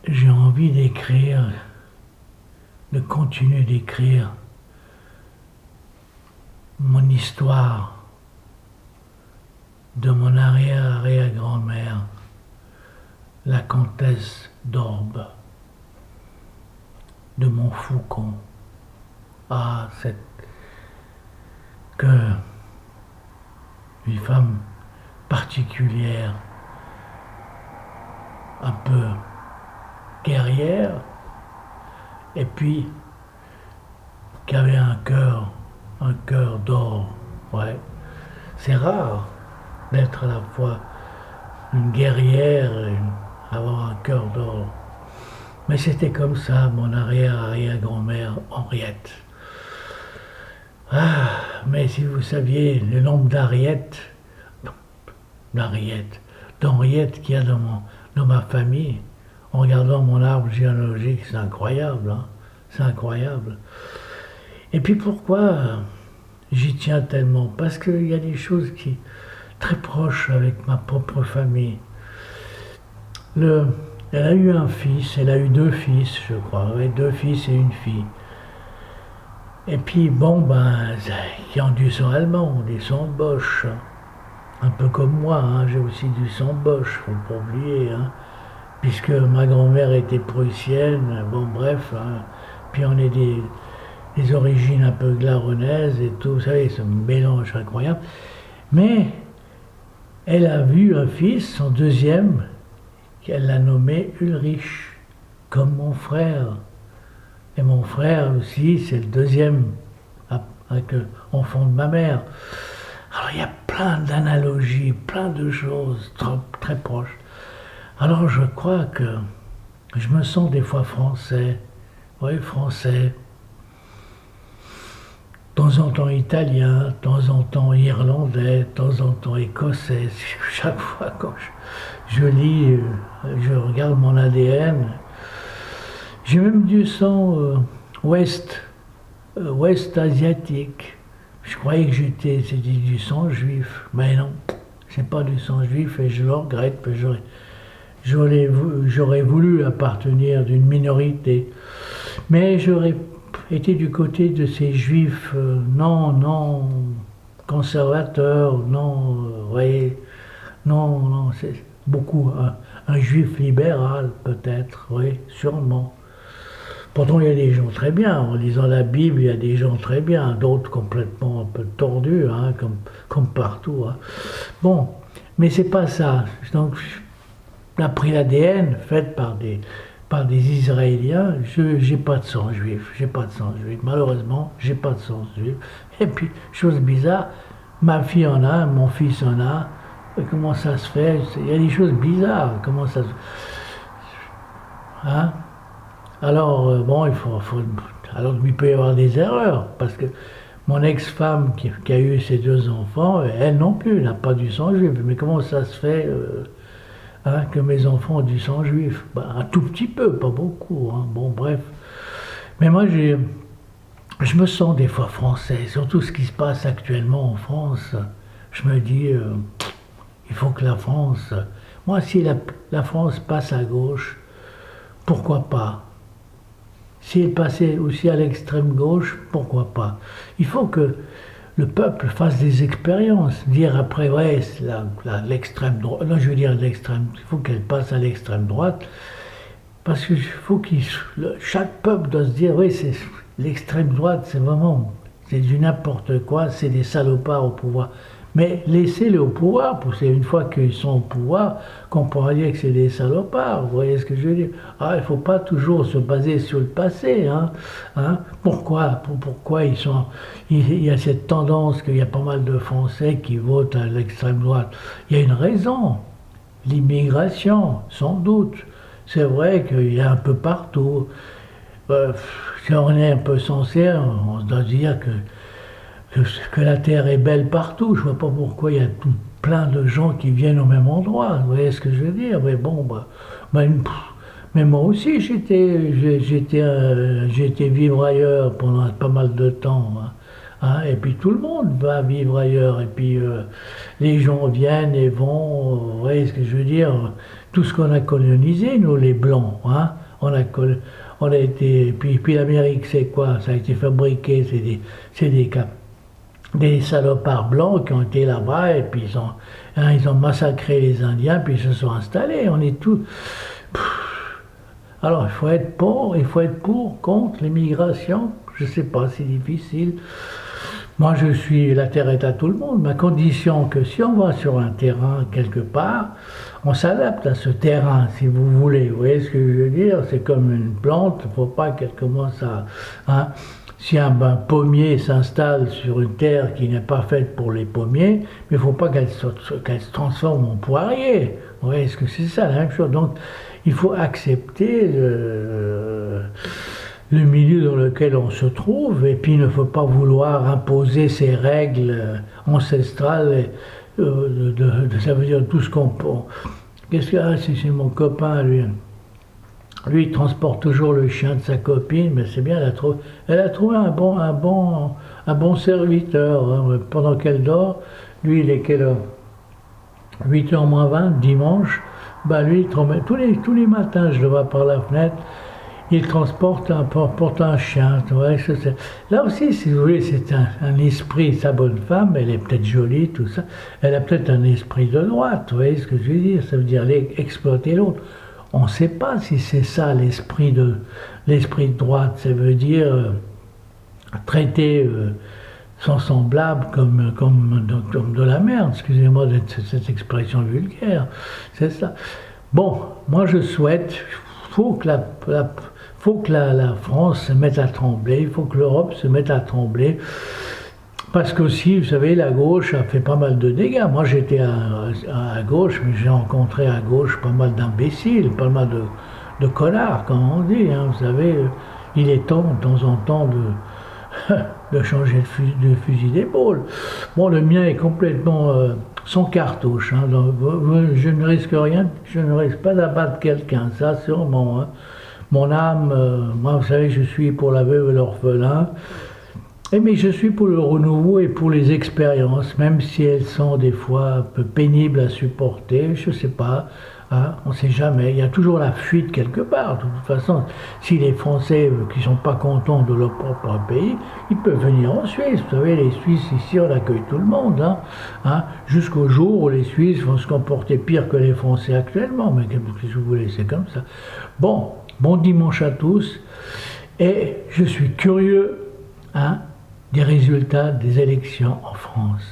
j'ai envie d'écrire, de continuer d'écrire mon histoire de mon arrière-arrière-grand-mère, la comtesse d'Orbe, de Montfaucon. Ah, c'est que une femme particulière, un peu guerrière, et puis qui avait un cœur d'or. Ouais, c'est rare d'être à la fois une guerrière et avoir un cœur d'or. Mais c'était comme ça, mon arrière-arrière-grand-mère Henriette. Ah, mais si vous saviez le nombre d'Henriette qu'il y a dans ma famille, en regardant mon arbre généalogique, c'est incroyable, hein, c'est incroyable. Et puis pourquoi j'y tiens tellement? Parce qu'il y a des choses qui très proches avec ma propre famille. Elle a eu un fils, elle a eu deux fils, je crois, ouais, deux fils et une fille. Et puis, bon, qui ont du sang allemand, des sangs Bosch. Un peu comme moi, hein, j'ai aussi du sang Bosch, faut pas oublier. Hein, puisque ma grand-mère était prussienne, bon, bref. Hein, puis on est des origines un peu glaronnaises et tout, vous savez, ce mélange incroyable. Mais elle a vu un fils, son deuxième, qu'elle l'a nommé Ulrich, comme mon frère. Et mon frère aussi, c'est le deuxième enfant de ma mère. Alors il y a plein d'analogies, plein de choses très proches. Alors je crois que je me sens des fois français, oui, français, de temps en temps italien, de temps en temps irlandais, de temps en temps écossais. Chaque fois quand je lis, je regarde mon ADN, j'ai même du sang ouest asiatique. Je croyais que c'était du sang juif, mais non, c'est pas du sang juif et je le regrette. J'aurais voulu appartenir d'une minorité, mais j'aurais été du côté de ces juifs non conservateurs, voyez, non, c'est beaucoup un juif libéral peut-être, oui, sûrement. Pourtant, il y a des gens très bien. En lisant la Bible, il y a des gens très bien, d'autres complètement un peu tordus, hein, comme partout. Hein. Bon, mais c'est pas ça. Donc, on a pris l'ADN fait par des Israéliens. J'ai pas de sang juif. J'ai pas de sang juif. Malheureusement, j'ai pas de sang juif. Et puis, chose bizarre, ma fille en a, mon fils en a. Et comment ça se fait? Il y a des choses bizarres. Comment ça se... Hein? Alors, bon, alors il peut y avoir des erreurs, parce que mon ex-femme qui a eu ses deux enfants, elle non plus n'a pas du sang juif. Mais comment ça se fait hein, que mes enfants ont du sang juif? Un tout petit peu, pas beaucoup. Hein. Bon, bref. Mais moi, je me sens des fois français, surtout ce qui se passe actuellement en France. Je me dis, il faut que la France... Moi, si la France passe à gauche, pourquoi pas? S'il passait aussi à l'extrême gauche, pourquoi pas? Il faut que le peuple fasse des expériences. Dire après, ouais, l'extrême droite, non, je veux dire l'extrême, il faut qu'elle passe à l'extrême droite, parce que chaque peuple doit se dire, oui, c'est l'extrême droite, c'est du n'importe quoi, c'est des salopards au pouvoir. Mais laissez-les au pouvoir, parce qu'une fois qu'ils sont au pouvoir, qu'on pourra dire que c'est des salopards, vous voyez ce que je veux dire? Ah, il ne faut pas toujours se baser sur le passé, hein? Pourquoi il y a cette tendance qu'il y a pas mal de Français qui votent à l'extrême droite? Il y a une raison, l'immigration, sans doute. C'est vrai qu'il y a un peu partout. Si on est un peu sincère, on doit dire que la terre est belle partout. Je ne vois pas pourquoi il y a plein de gens qui viennent au même endroit. Vous voyez ce que je veux dire? Mais bon, mais moi aussi, j'étais vivre ailleurs pendant pas mal de temps. Hein. hein, et puis tout le monde va vivre ailleurs. Et puis les gens viennent et vont. Vous voyez ce que je veux dire? Tout ce qu'on a colonisé, nous les Blancs, hein, on a été. Puis l'Amérique, c'est quoi? Ça a été fabriqué, c'est des salopards blancs qui ont été là-bas et puis ils ont massacré les Indiens puis ils se sont installés. On est tous. Alors il faut être pour, contre l'immigration. Je ne sais pas, c'est difficile. Moi la terre est à tout le monde. Ma condition que si on va sur un terrain quelque part, on s'adapte à ce terrain si vous voulez. Vous voyez ce que je veux dire? C'est comme une plante, il ne faut pas qu'elle commence à. Hein, si un pommier s'installe sur une terre qui n'est pas faite pour les pommiers, mais il ne faut pas qu'elle se transforme en poirier. Vous voyez, est-ce que c'est ça la même chose? Donc, il faut accepter le milieu dans lequel on se trouve, et puis il ne faut pas vouloir imposer ces règles ancestrales. Ça veut dire tout ce qu'on peut. Qu'est-ce que c'est mon copain, lui? Lui, il transporte toujours le chien de sa copine, mais c'est bien, elle a trouvé un bon serviteur. Hein. Pendant qu'elle dort, lui, il est quelle heure? 8h moins 20, dimanche. Bah lui, tous les matins, je le vois par la fenêtre, il porte un chien. Là aussi, si vous voulez, c'est un esprit, sa bonne femme, elle est peut-être jolie, tout ça, elle a peut-être un esprit de droite, vous voyez ce que je veux dire? Ça veut dire exploiter l'autre. On ne sait pas si c'est ça l'esprit de droite. Ça veut dire traiter son semblable comme de la merde. Excusez-moi de cette expression vulgaire. C'est ça. Bon, moi je souhaite, faut que la France se mette à trembler, il faut que l'Europe se mette à trembler. Parce qu'aussi, vous savez, la gauche a fait pas mal de dégâts. Moi, j'étais à gauche, mais j'ai rencontré à gauche pas mal d'imbéciles, pas mal de connards, comme on dit. Hein. Vous savez, il est temps, de temps en temps, de changer de fusil d'épaule. Bon, le mien est complètement sans cartouche. Hein. Donc, je ne risque rien, je ne risque pas d'abattre quelqu'un, ça, sûrement. Hein. Mon âme, moi, vous savez, je suis pour la veuve et l'orphelin. Mais je suis pour le renouveau et pour les expériences, même si elles sont des fois un peu pénibles à supporter, je ne sais pas, hein, on ne sait jamais, il y a toujours la fuite quelque part. De toute façon, si les Français qui ne sont pas contents de leur propre pays, ils peuvent venir en Suisse. Vous savez, les Suisses ici, on accueille tout le monde, hein, jusqu'au jour où les Suisses vont se comporter pire que les Français actuellement, mais qu'est-ce que vous voulez, c'est comme ça. Bon dimanche à tous, et je suis curieux, hein, des résultats des élections en France.